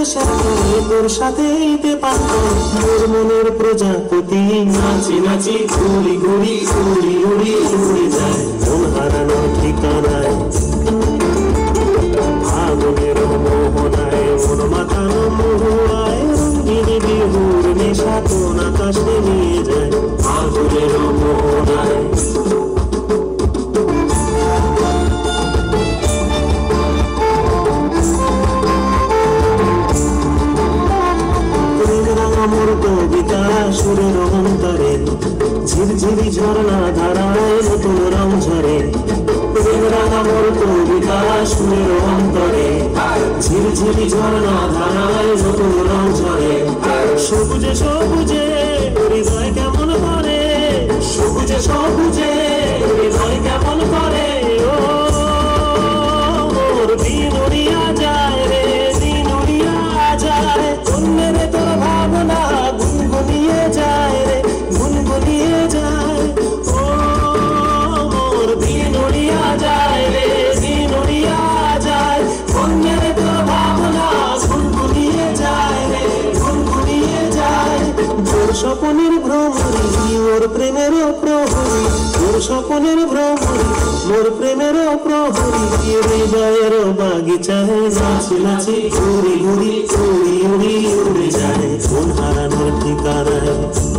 সাথে তোর সাথে ঈদে পান্ত মোর মনের প্রজাপতি নাচি নাচি ঘুরি ঘুরি উড়ি উড়ি উড়ে যায় মন হারানোর ঠিকানায় আগুনের মোহনায় মন মাতানো মহুয়ায় রঙিনী বিহুর নেশা কোন আকাশে নিয়ে যায় আগুনের মোহনায় মোর কবিতা সুরের অন্তরে ঝিরঝিরি ঝর্ণা ধারায় নতুন রং ঝরে রাঙা মোর কবিতা সুরের অন্তরে ঝিরঝিরি ঝর্ণা ধারায় নতুন রং ঝরে সবুজে সবুজে হৃদয় কেমন করে সবুজে সবুজে হৃদয় কেমন করে ও মোর দিন উড়িয়া যায় রে দিন উড়িয়া যায় অন্যের তোর ভাবনা গুনগুনিয়ে যায় রে গুনগুনিয়ে যায় ও মোর দিন উড়িয়া যায় রে দিন উড়িয়া যায় অন্যের তোর ভাবনা গুনগুনিয়ে যায় রে গুনগুনিয়ে যায় তোর স্বপ্নের ভ্রমরি ওর প্রেমের প্রহরী তোর স্বপ্নের ভ্রমরি মোর প্রেমের প্রহরী হৃদয়ের বাগিচায় নাচি নাচি ঘুরি ঘুরি উড়ি উড়ি উড়ে যায় মন হারানোর ঠিকানায়